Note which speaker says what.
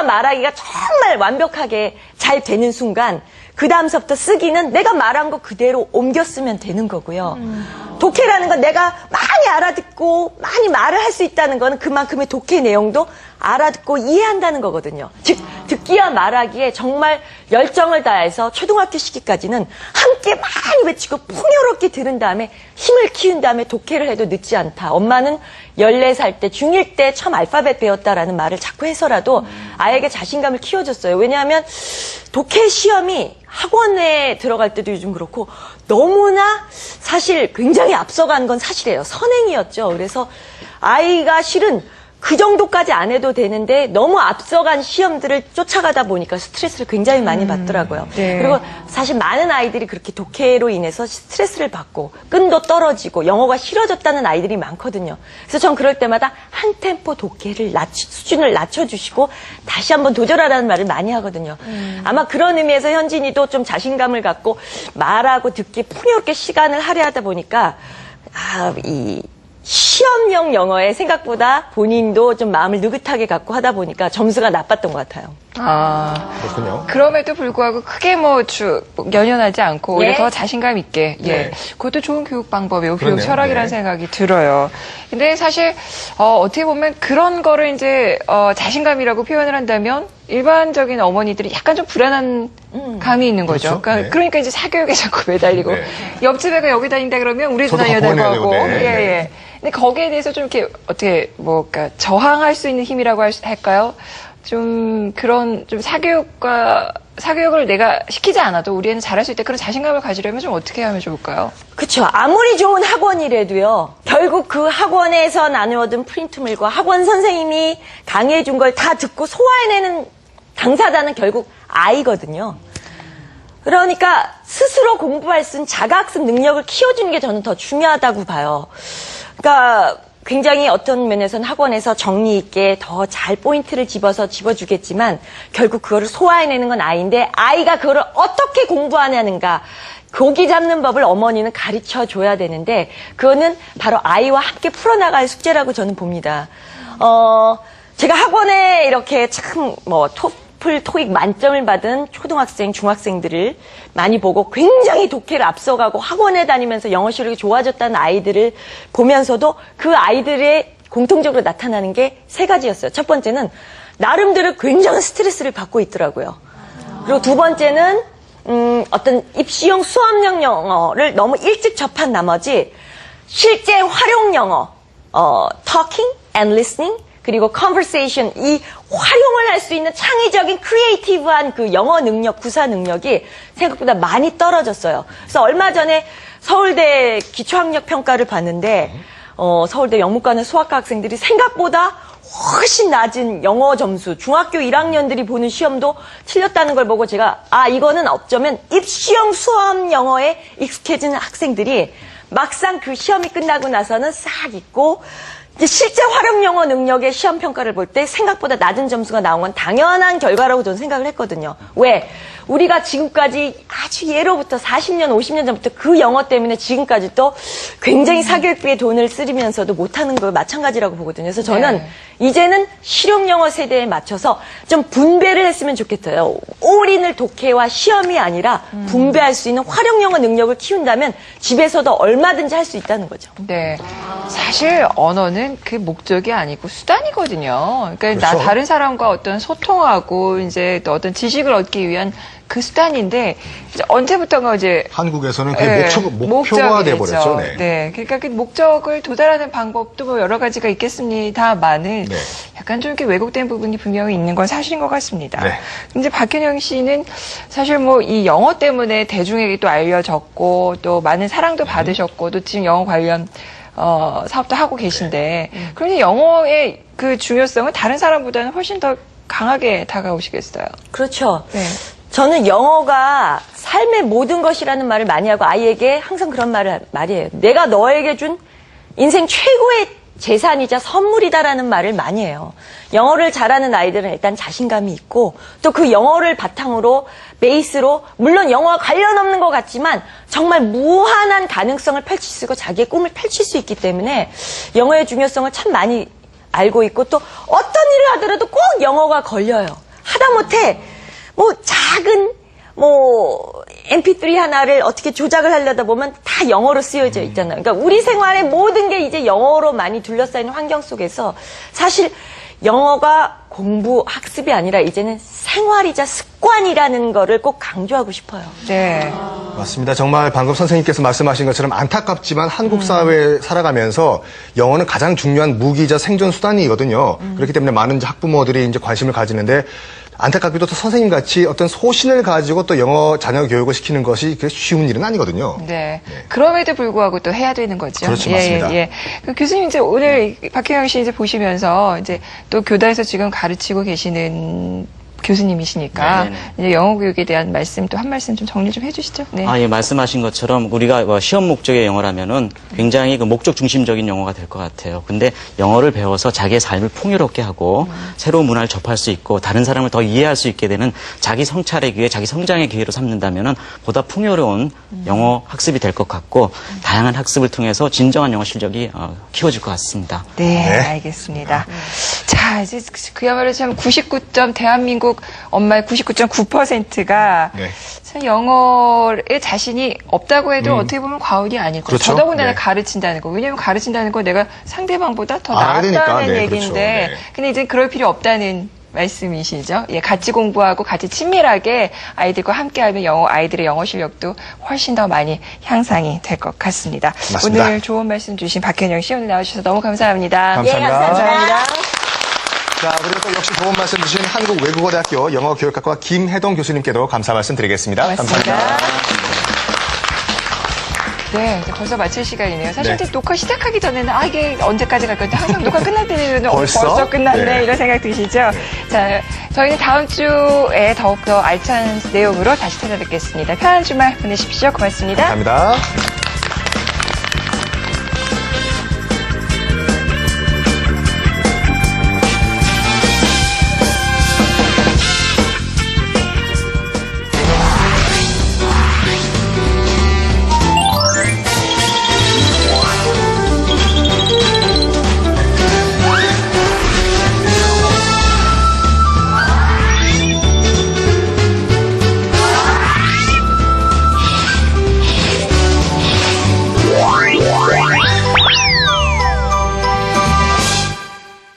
Speaker 1: 말하기가 정말 완벽하게 잘 되는 순간 그 다음서부터 쓰기는 내가 말한 거 그대로 옮겨 쓰면 되는 거고요. 독해라는 건 내가 많이 알아듣고 많이 말을 할 수 있다는 거는 그만큼의 독해 내용도 알아듣고 이해한다는 거거든요. 즉 듣기와 말하기에 정말 열정을 다해서 초등학교 시기까지는 함께 많이 외치고 풍요롭게 들은 다음에 힘을 키운 다음에 독해를 해도 늦지 않다. 엄마는 14살 때 중1 때 처음 알파벳 배웠다라는 말을 자꾸 해서라도 아이에게 자신감을 키워줬어요. 왜냐하면 독해 시험이 학원에 들어갈 때도 요즘 그렇고 너무나 사실 굉장히 앞서간 건 사실이에요. 선행이었죠. 그래서 아이가 실은 그 정도까지 안 해도 되는데 너무 앞서간 시험들을 쫓아가다 보니까 스트레스를 굉장히 많이 받더라고요.
Speaker 2: 네.
Speaker 1: 그리고 사실 많은 아이들이 그렇게 독해로 인해서 스트레스를 받고 끈도 떨어지고 영어가 싫어졌다는 아이들이 많거든요. 그래서 전 그럴 때마다 한 템포 독해를 수준을 낮춰주시고 다시 한번 도전하라는 말을 많이 하거든요. 아마 그런 의미에서 현진이도 좀 자신감을 갖고 말하고 듣기 풍요롭게 시간을 할애하다 보니까 시험용 영어에 생각보다 본인도 좀 마음을 느긋하게 갖고 하다 보니까 점수가 나빴던 것 같아요.
Speaker 3: 그렇군요.
Speaker 2: 그럼에도 불구하고 크게 연연하지 않고 오히려
Speaker 1: 예?
Speaker 2: 더 자신감 있게. 예.
Speaker 3: 네.
Speaker 2: 그것도 좋은 교육 방법이고 교육
Speaker 3: 그러네요.
Speaker 2: 철학이라는
Speaker 3: 네.
Speaker 2: 생각이 들어요. 근데 사실 어떻게 보면 그런 거를 이제 자신감이라고 표현을 한다면 일반적인 어머니들이 약간 좀 불안한 감이 있는 거죠.
Speaker 3: 그렇죠. 네.
Speaker 2: 그러니까 이제 사교육에 자꾸 매달리고
Speaker 3: 네.
Speaker 2: 옆집 애가 여기 다닌다 그러면 우리도
Speaker 3: 저도
Speaker 2: 다녀야
Speaker 3: 갖고
Speaker 2: 되고
Speaker 3: 다녀야
Speaker 2: 하고.
Speaker 3: 되고, 네.
Speaker 2: 예, 예. 근데 거기에 대해서 좀 이렇게 어떻게 그러니까 저항할 수 있는 힘이라고 할까요? 좀 그런 좀 사교육을 내가 시키지 않아도 우리 애는 잘할 수 있다 그런 자신감을 가지려면 좀 어떻게 하면 좋을까요?
Speaker 1: 그렇죠. 아무리 좋은 학원이라도요. 결국 그 학원에서 나누어둔 프린트물과 학원 선생님이 강의해준 걸 다 듣고 소화해내는 당사자는 결국 아이거든요. 그러니까 스스로 공부할 수 있는 자가학습 능력을 키워주는 게 저는 더 중요하다고 봐요. 그러니까 굉장히 어떤 면에서는 학원에서 정리 있게 더 잘 포인트를 집어주겠지만 결국 그거를 소화해내는 건 아이인데 아이가 그거를 어떻게 공부하냐는가 고기 잡는 법을 어머니는 가르쳐 줘야 되는데 그거는 바로 아이와 함께 풀어나갈 숙제라고 저는 봅니다. 제가 학원에 이렇게 참 토플, 토익 만점을 받은 초등학생, 중학생들을 많이 보고 굉장히 독해를 앞서가고 학원에 다니면서 영어 실력이 좋아졌다는 아이들을 보면서도 그 아이들의 공통적으로 나타나는 게 세 가지였어요. 첫 번째는 나름대로 굉장한 스트레스를 받고 있더라고요. 그리고 두 번째는 어떤 입시용 수업용 영어를 너무 일찍 접한 나머지 실제 활용 영어, talking and listening 그리고 conversation, 이 활용을 할 수 있는 창의적인 크리에이티브한 그 영어 능력, 구사 능력이 생각보다 많이 떨어졌어요. 그래서 얼마 전에 서울대 기초학력 평가를 봤는데 서울대 영문과나 수학과 학생들이 생각보다 훨씬 낮은 영어 점수, 중학교 1학년들이 보는 시험도 틀렸다는 걸 보고 제가 이거는 어쩌면 입시형 수험 영어에 익숙해진 학생들이 막상 그 시험이 끝나고 나서는 싹 잊고 이제 실제 활용 영어 능력의 시험 평가를 볼 때 생각보다 낮은 점수가 나온 건 당연한 결과라고 저는 생각을 했거든요. 왜? 우리가 지금까지 아주 예로부터 40년, 50년 전부터 그 영어 때문에 지금까지 또 굉장히 사교육비에 돈을 쓰면서도 못하는 거 마찬가지라고 보거든요. 그래서 저는 이제는 실용 영어 세대에 맞춰서 좀 분배를 했으면 좋겠어요. 올인을 독해와 시험이 아니라 분배할 수 있는 활용 영어 능력을 키운다면 집에서도 얼마든지 할 수 있다는 거죠.
Speaker 2: 네. 사실 언어는 그 목적이 아니고 수단이거든요. 그러니까
Speaker 3: 그렇죠.
Speaker 2: 다른 사람과 어떤 소통하고 이제 또 어떤 지식을 얻기 위한 그 수단인데 이제 언제부턴가 이제
Speaker 3: 한국에서는 그게 목표가 돼버렸죠. 네.
Speaker 2: 네. 그러니까 그 목적을 도달하는 방법도 뭐 여러 가지가 있겠습니다만은
Speaker 3: 네.
Speaker 2: 약간 좀 이렇게 왜곡된 부분이 분명히 있는 건 사실인 것 같습니다.
Speaker 3: 네.
Speaker 2: 근데 박현영 씨는 사실 뭐 이 영어 때문에 대중에게 또 알려졌고 또 많은 사랑도 받으셨고 또 지금 영어 관련 사업도 하고 계신데 그런데 영어의 그 중요성은 다른 사람보다는 훨씬 더 강하게 다가오시겠어요.
Speaker 1: 그렇죠.
Speaker 2: 네.
Speaker 1: 저는 영어가 삶의 모든 것이라는 말을 많이 하고 아이에게 항상 그런 말이에요. 내가 너에게 준 인생 최고의 재산이자 선물이다라는 말을 많이 해요. 영어를 잘하는 아이들은 일단 자신감이 있고 또 그 영어를 바탕으로 베이스로 물론 영어와 관련 없는 것 같지만 정말 무한한 가능성을 펼칠 수 있고 자기의 꿈을 펼칠 수 있기 때문에 영어의 중요성을 참 많이 알고 있고 또 어떤 일을 하더라도 꼭 영어가 걸려요. 하다못해 뭐 작은 MP3 하나를 어떻게 조작을 하려다 보면 다 영어로 쓰여져 있잖아요. 그러니까 우리 생활의 모든 게 이제 영어로 많이 둘러싸이는 환경 속에서 사실 영어가 공부, 학습이 아니라 이제는 생활이자 습관이라는 거를 꼭 강조하고 싶어요.
Speaker 2: 네.
Speaker 3: 맞습니다. 정말 방금 선생님께서 말씀하신 것처럼 안타깝지만 한국 사회에 살아가면서 영어는 가장 중요한 무기이자 생존 수단이거든요. 그렇기 때문에 많은 이제 학부모들이 이제 관심을 가지는데 안타깝게도 또 선생님 같이 어떤 소신을 가지고 또 영어 자녀 교육을 시키는 것이 그렇게 쉬운 일은 아니거든요.
Speaker 2: 네. 그럼에도 불구하고 또 해야 되는 거죠.
Speaker 3: 그렇죠, 맞습니다.
Speaker 2: 그 교수님 이제 오늘 박혜영 씨 이제 보시면서 이제 또 교다에서 지금 가르치고 계시는 교수님이시니까
Speaker 4: 네네.
Speaker 2: 이제 영어 교육에 대한 말씀 또 한 말씀 좀 정리 좀 해주시죠. 네.
Speaker 4: 예, 말씀하신 것처럼 우리가 시험 목적의 영어라면은 굉장히 그 목적 중심적인 영어가 될 것 같아요. 근데 영어를 배워서 자기의 삶을 풍요롭게 하고 새로운 문화를 접할 수 있고 다른 사람을 더 이해할 수 있게 되는 자기 성찰의 기회, 자기 성장의 기회로 삼는다면은 보다 풍요로운 영어 학습이 될 것 같고 다양한 학습을 통해서 진정한 영어 실력이 키워질 것 같습니다.
Speaker 2: 네,
Speaker 3: 네.
Speaker 2: 알겠습니다. 자, 이제 그야말로 참 99점 대한민국 엄마의 99.9%가
Speaker 3: 네.
Speaker 2: 참 영어에 자신이 없다고 해도 어떻게 보면 과언이 아니고
Speaker 3: 그렇죠.
Speaker 2: 더더군다나
Speaker 3: 네.
Speaker 2: 가르친다는 거. 왜냐하면 가르친다는 거 내가 상대방보다 더
Speaker 3: 알아야 되니까.
Speaker 2: 낫다는
Speaker 3: 네,
Speaker 2: 얘기인데
Speaker 3: 그렇죠. 네.
Speaker 2: 근데 이제 그럴 필요 없다는 말씀이시죠. 예, 같이 공부하고 같이 친밀하게 아이들과 함께하면 아이들의 영어 실력도 훨씬 더 많이 향상이 될 것 같습니다.
Speaker 3: 맞습니다.
Speaker 2: 오늘 좋은 말씀 주신 박현영 씨 오늘 나와주셔서 너무 감사합니다.
Speaker 3: 감사합니다.
Speaker 1: 예, 감사합니다.
Speaker 3: 자, 그리고 또 역시 좋은 말씀 주신 한국외국어대학교 영어교육학과 김혜동 교수님께도 감사 말씀 드리겠습니다.
Speaker 2: 고맙습니다.
Speaker 3: 감사합니다.
Speaker 2: 네, 이제 벌써 마칠 시간이네요. 사실
Speaker 3: 네.
Speaker 2: 이제 녹화 시작하기 전에는 이게 언제까지 갈 건데 항상 녹화 끝날 때는
Speaker 3: 벌써?
Speaker 2: 끝났네
Speaker 3: 네.
Speaker 2: 이런 생각 드시죠? 자, 저희는 다음 주에 더욱더 알찬 내용으로 다시 찾아뵙겠습니다. 편한 주말 보내십시오. 고맙습니다.
Speaker 3: 감사합니다.